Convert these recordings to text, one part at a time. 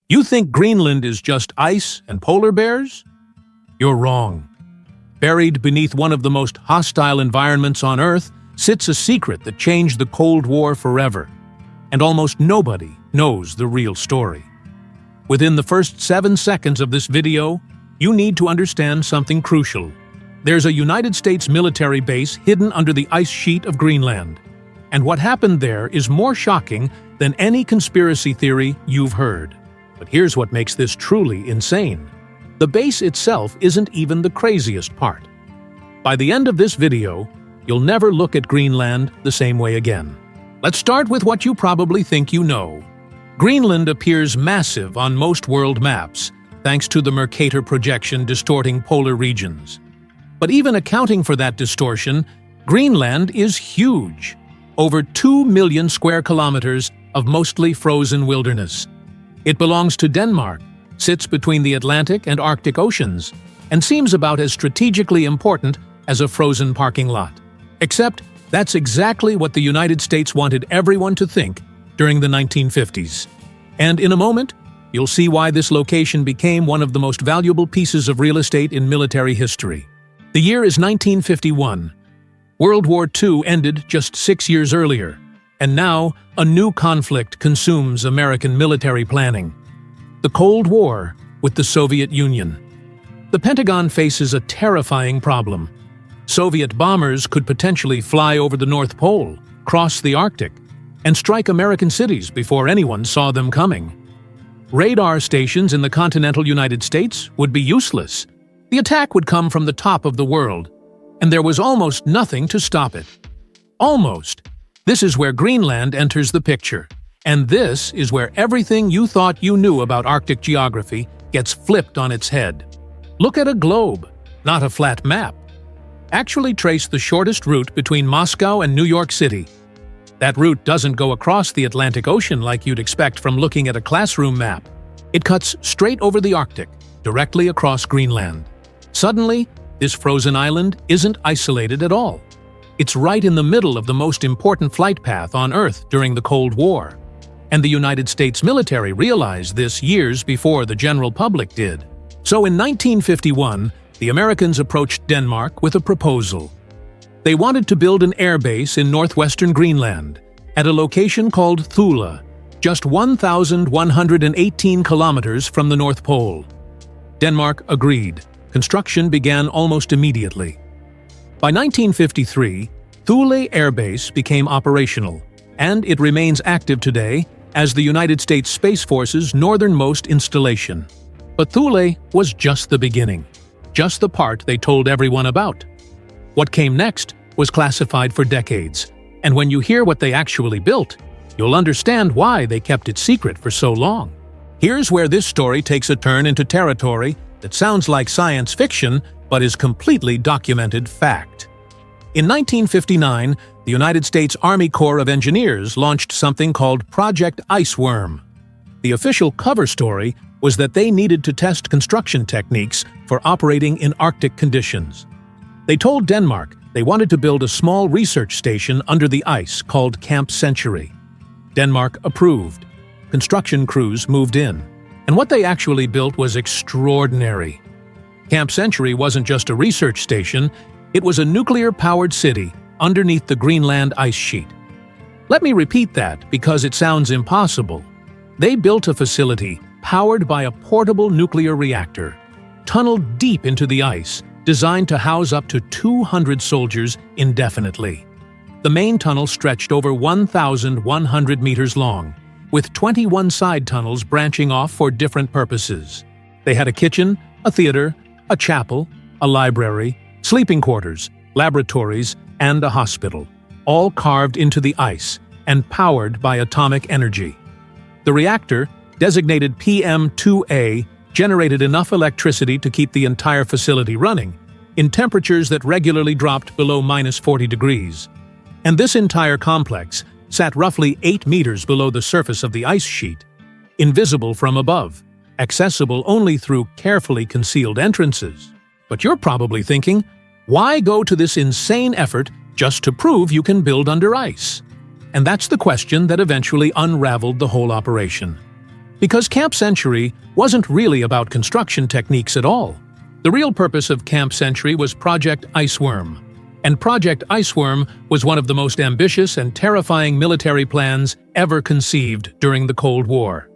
You think Greenland is just ice and polar bears? You're wrong. Buried beneath one of the most hostile environments on Earth sits a secret that changed the Cold War forever, and almost nobody knows the real story. Within the first 7 seconds of this video, you need to understand something crucial. There's a United States military base hidden under the ice sheet of Greenland, and what happened there is more shocking than any conspiracy theory you've heard. But here's what makes this truly insane. The base itself isn't even the craziest part. By the end of this video, you'll never look at Greenland the same way again. Let's start with what you probably think you know. Greenland appears massive on most world maps, thanks to the Mercator projection distorting polar regions. But even accounting for that distortion, Greenland is huge. Over 2 million square kilometers of mostly frozen wilderness. It belongs to Denmark, sits between the Atlantic and Arctic Oceans, and seems about as strategically important as a frozen parking lot. Except that's exactly what the United States wanted everyone to think during the 1950s. And in a moment, you'll see why this location became one of the most valuable pieces of real estate in military history. The year is 1951. World War II ended just 6 years earlier, and now a new conflict consumes American military planning. The Cold War with the Soviet Union. The Pentagon faces a terrifying problem. Soviet bombers could potentially fly over the North Pole, cross the Arctic, and strike American cities before anyone saw them coming. Radar stations in the continental United States would be useless. The attack would come from the top of the world, and there was almost nothing to stop it. Almost. This is where Greenland enters the picture, and this is where everything you thought you knew about Arctic geography gets flipped on its head. Look at a globe, not a flat map. Actually trace the shortest route between Moscow and New York City. That route doesn't go across the Atlantic Ocean like you'd expect from looking at a classroom map. It cuts straight over the Arctic, directly across Greenland. Suddenly, this frozen island isn't isolated at all. It's right in the middle of the most important flight path on Earth during the Cold War. And the United States military realized this years before the general public did. So in 1951, the Americans approached Denmark with a proposal. They wanted to build an airbase in northwestern Greenland, at a location called Thule, just 1,118 kilometers from the North Pole. Denmark agreed. Construction began almost immediately. By 1953, Thule Air Base became operational, and it remains active today as the United States Space Force's northernmost installation. But Thule was just the beginning, just the part they told everyone about. What came next was classified for decades, and when you hear what they actually built, you'll understand why they kept it secret for so long. Here's where this story takes a turn into territory that sounds like science fiction, but is completely documented fact. In 1959, the United States Army Corps of Engineers launched something called Project Iceworm. The official cover story was that they needed to test construction techniques for operating in Arctic conditions. They told Denmark they wanted to build a small research station under the ice called Camp Century. Denmark approved. Construction crews moved in. And what they actually built was extraordinary. Camp Century wasn't just a research station, it was a nuclear-powered city underneath the Greenland ice sheet. Let me repeat that because it sounds impossible. They built a facility powered by a portable nuclear reactor, tunneled deep into the ice, designed to house up to 200 soldiers indefinitely. The main tunnel stretched over 1,100 meters long, with 21 side tunnels branching off for different purposes. They had a kitchen, a theater, a chapel, a library, sleeping quarters, laboratories, and a hospital, all carved into the ice and powered by atomic energy. The reactor, designated PM-2A, generated enough electricity to keep the entire facility running, in temperatures that regularly dropped below -40 degrees. And this entire complex sat roughly 8 meters below the surface of the ice sheet, invisible from above, accessible only through carefully concealed entrances. But you're probably thinking, why go to this insane effort just to prove you can build under ice? And that's the question that eventually unraveled the whole operation. Because Camp Century wasn't really about construction techniques at all. The real purpose of Camp Century was Project Iceworm. And Project Iceworm was one of the most ambitious and terrifying military plans ever conceived during the Cold War.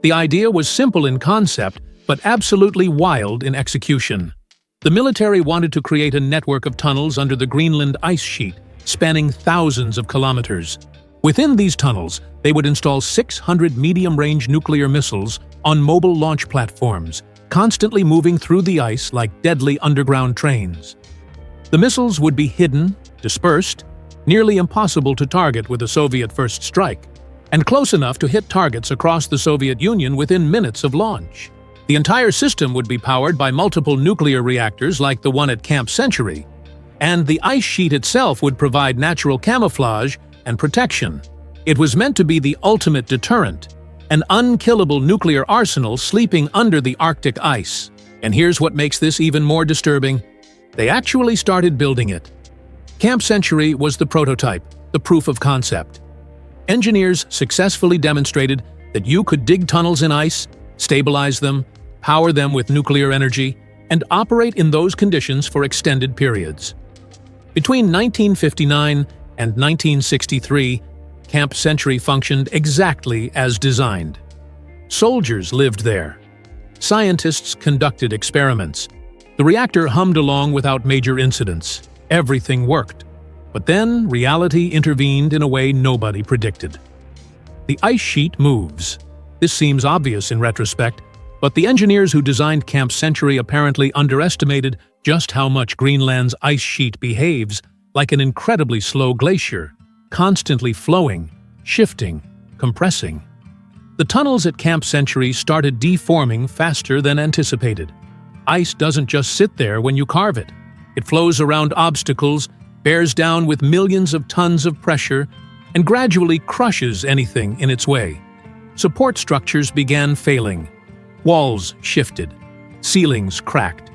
The idea was simple in concept, but absolutely wild in execution. The military wanted to create a network of tunnels under the Greenland ice sheet, spanning thousands of kilometers. Within these tunnels, they would install 600 medium-range nuclear missiles on mobile launch platforms, constantly moving through the ice like deadly underground trains. The missiles would be hidden, dispersed, nearly impossible to target with a Soviet first strike, and close enough to hit targets across the Soviet Union within minutes of launch. The entire system would be powered by multiple nuclear reactors like the one at Camp Century, and the ice sheet itself would provide natural camouflage and protection. It was meant to be the ultimate deterrent, an unkillable nuclear arsenal sleeping under the Arctic ice. And here's what makes this even more disturbing. They actually started building it. Camp Century was the prototype, the proof of concept. Engineers successfully demonstrated that you could dig tunnels in ice, stabilize them, power them with nuclear energy, and operate in those conditions for extended periods. Between 1959 and 1963, Camp Century functioned exactly as designed. Soldiers lived there. Scientists conducted experiments. The reactor hummed along without major incidents. Everything worked. But then reality intervened in a way nobody predicted. The ice sheet moves. This seems obvious in retrospect, but the engineers who designed Camp Century apparently underestimated just how much Greenland's ice sheet behaves like an incredibly slow glacier, constantly flowing, shifting, compressing. The tunnels at Camp Century started deforming faster than anticipated. Ice doesn't just sit there when you carve it. It flows around obstacles, bears down with millions of tons of pressure, and gradually crushes anything in its way. Support structures began failing. Walls shifted. Ceilings cracked.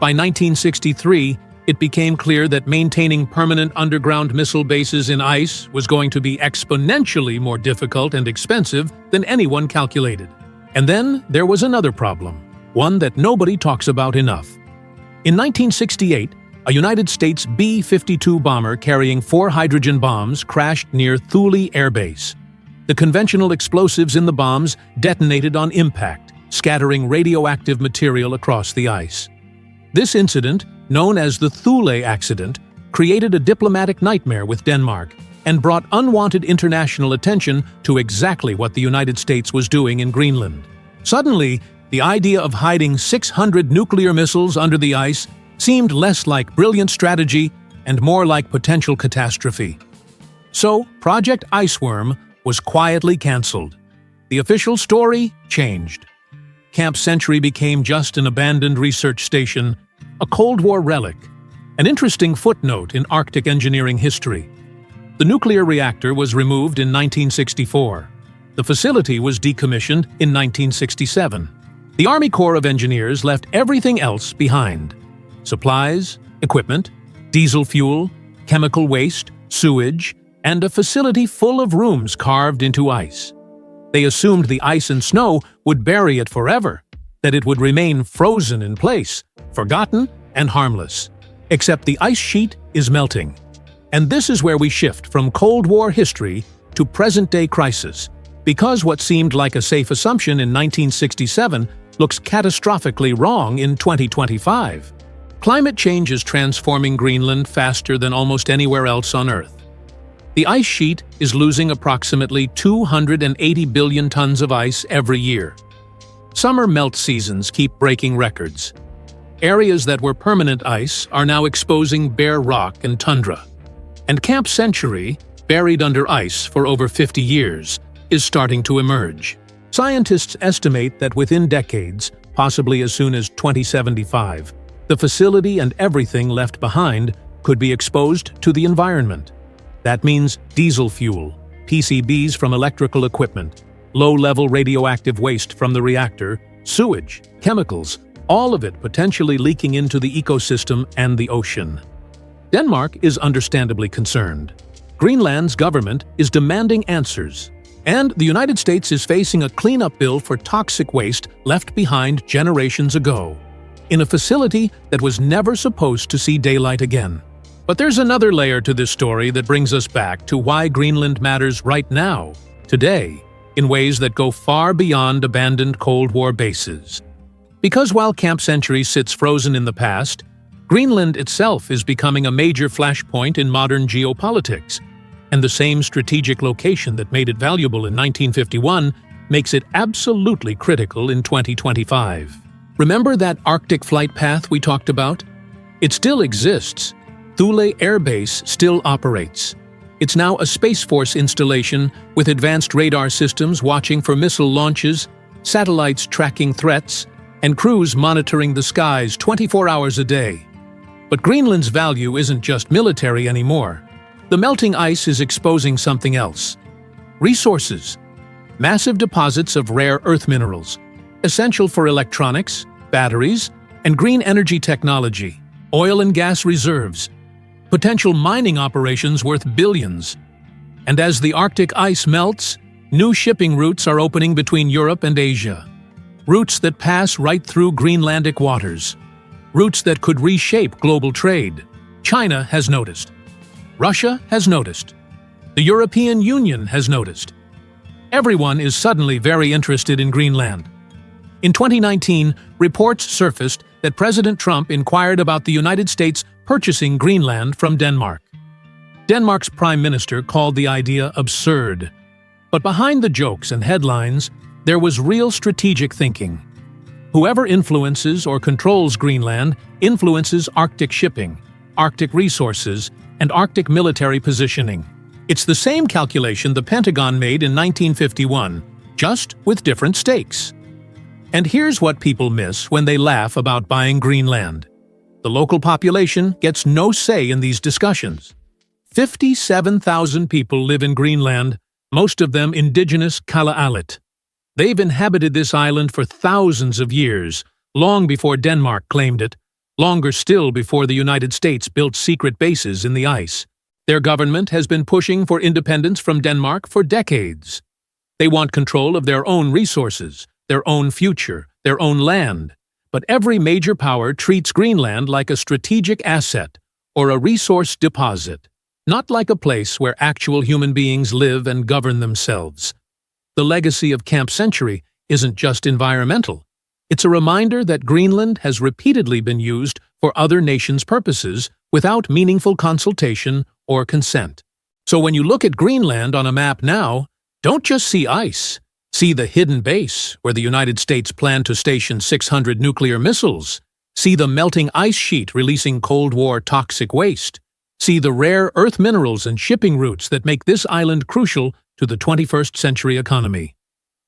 By 1963, it became clear that maintaining permanent underground missile bases in ice was going to be exponentially more difficult and expensive than anyone calculated. And then there was another problem, one that nobody talks about enough. In 1968, a United States B-52 bomber carrying 4 hydrogen bombs crashed near Thule Air Base. The conventional explosives in the bombs detonated on impact, scattering radioactive material across the ice. This incident, known as the Thule accident, created a diplomatic nightmare with Denmark and brought unwanted international attention to exactly what the United States was doing in Greenland. Suddenly, the idea of hiding 600 nuclear missiles under the ice seemed less like brilliant strategy and more like potential catastrophe. So, Project Iceworm was quietly cancelled. The official story changed. Camp Century became just an abandoned research station, a Cold War relic, an interesting footnote in Arctic engineering history. The nuclear reactor was removed in 1964. The facility was decommissioned in 1967. The Army Corps of Engineers left everything else behind. Supplies, equipment, diesel fuel, chemical waste, sewage, and a facility full of rooms carved into ice. They assumed the ice and snow would bury it forever, that it would remain frozen in place, forgotten and harmless. Except the ice sheet is melting. And this is where we shift from Cold War history to present-day crisis, because what seemed like a safe assumption in 1967 looks catastrophically wrong in 2025. Climate change is transforming Greenland faster than almost anywhere else on Earth. The ice sheet is losing approximately 280 billion tons of ice every year. Summer melt seasons keep breaking records. Areas that were permanent ice are now exposing bare rock and tundra. And Camp Century, buried under ice for over 50 years, is starting to emerge. Scientists estimate that within decades, possibly as soon as 2075, the facility and everything left behind could be exposed to the environment. That means diesel fuel, PCBs from electrical equipment, low-level radioactive waste from the reactor, sewage, chemicals, all of it potentially leaking into the ecosystem and the ocean. Denmark is understandably concerned. Greenland's government is demanding answers. And the United States is facing a cleanup bill for toxic waste left behind generations ago, in a facility that was never supposed to see daylight again. But there's another layer to this story that brings us back to why Greenland matters right now, today, in ways that go far beyond abandoned Cold War bases. Because while Camp Century sits frozen in the past, Greenland itself is becoming a major flashpoint in modern geopolitics, and the same strategic location that made it valuable in 1951 makes it absolutely critical in 2025. Remember that Arctic flight path we talked about? It still exists. Thule Air Base still operates. It's now a Space Force installation with advanced radar systems watching for missile launches, satellites tracking threats, and crews monitoring the skies 24 hours a day. But Greenland's value isn't just military anymore. The melting ice is exposing something else. Resources. Massive deposits of rare earth minerals, essential for electronics, batteries, and green energy technology. Oil and gas reserves. Potential mining operations worth billions. And as the Arctic ice melts, new shipping routes are opening between Europe and Asia. Routes that pass right through Greenlandic waters. Routes that could reshape global trade. China has noticed. Russia has noticed. The European Union has noticed. Everyone is suddenly very interested in Greenland. In 2019, reports surfaced that President Trump inquired about the United States purchasing Greenland from Denmark. Denmark's prime minister called the idea absurd. But behind the jokes and headlines, there was real strategic thinking. Whoever influences or controls Greenland influences Arctic shipping, Arctic resources, and Arctic military positioning. It's the same calculation the Pentagon made in 1951, just with different stakes. And here's what people miss when they laugh about buying Greenland. The local population gets no say in these discussions. 57,000 people live in Greenland, most of them indigenous Kalaallit. They've inhabited this island for thousands of years, long before Denmark claimed it, longer still before the United States built secret bases in the ice. Their government has been pushing for independence from Denmark for decades. They want control of their own resources, their own future, their own land. But every major power treats Greenland like a strategic asset or a resource deposit, not like a place where actual human beings live and govern themselves. The legacy of Camp Century isn't just environmental. It's a reminder that Greenland has repeatedly been used for other nations' purposes without meaningful consultation or consent. So when you look at Greenland on a map now, don't just see ice. See the hidden base where the United States planned to station 600 nuclear missiles. See the melting ice sheet releasing Cold War toxic waste. See the rare earth minerals and shipping routes that make this island crucial to the 21st century economy.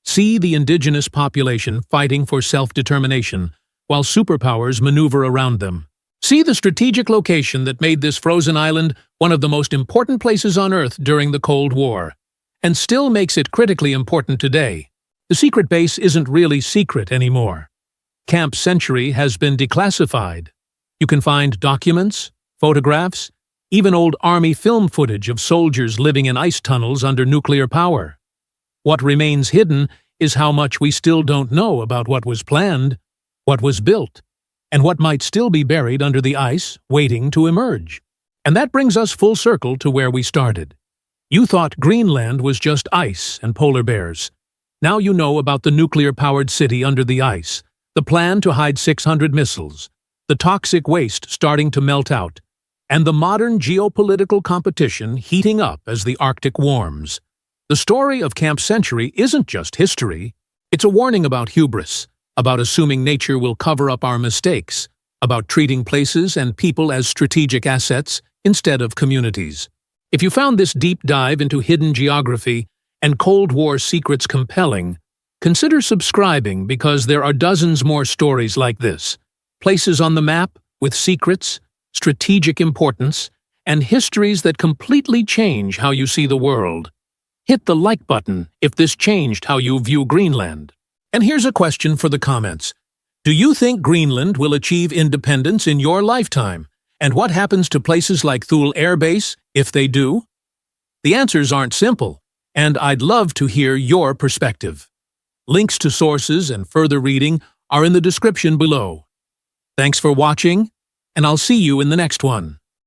See the indigenous population fighting for self-determination while superpowers maneuver around them. See the strategic location that made this frozen island one of the most important places on Earth during the Cold War, and still makes it critically important today. The secret base isn't really secret anymore. Camp Century has been declassified. You can find documents, photographs, even old Army film footage of soldiers living in ice tunnels under nuclear power. What remains hidden is how much we still don't know about what was planned, what was built, and what might still be buried under the ice waiting to emerge. And that brings us full circle to where we started. You thought Greenland was just ice and polar bears. Now you know about the nuclear-powered city under the ice, the plan to hide 600 missiles, the toxic waste starting to melt out, and the modern geopolitical competition heating up as the Arctic warms. The story of Camp Century isn't just history. It's a warning about hubris, about assuming nature will cover up our mistakes, about treating places and people as strategic assets instead of communities. If you found this deep dive into hidden geography and Cold War secrets compelling, consider subscribing because there are dozens more stories like this. Places on the map with secrets, strategic importance, and histories that completely change how you see the world. Hit the like button if this changed how you view Greenland. And here's a question for the comments. Do you think Greenland will achieve independence in your lifetime? And what happens to places like Thule Air Base if they do? The answers aren't simple. and I'd love to hear your perspective. Links to sources and further reading are in the description below. Thanks for watching, and I'll see you in the next one.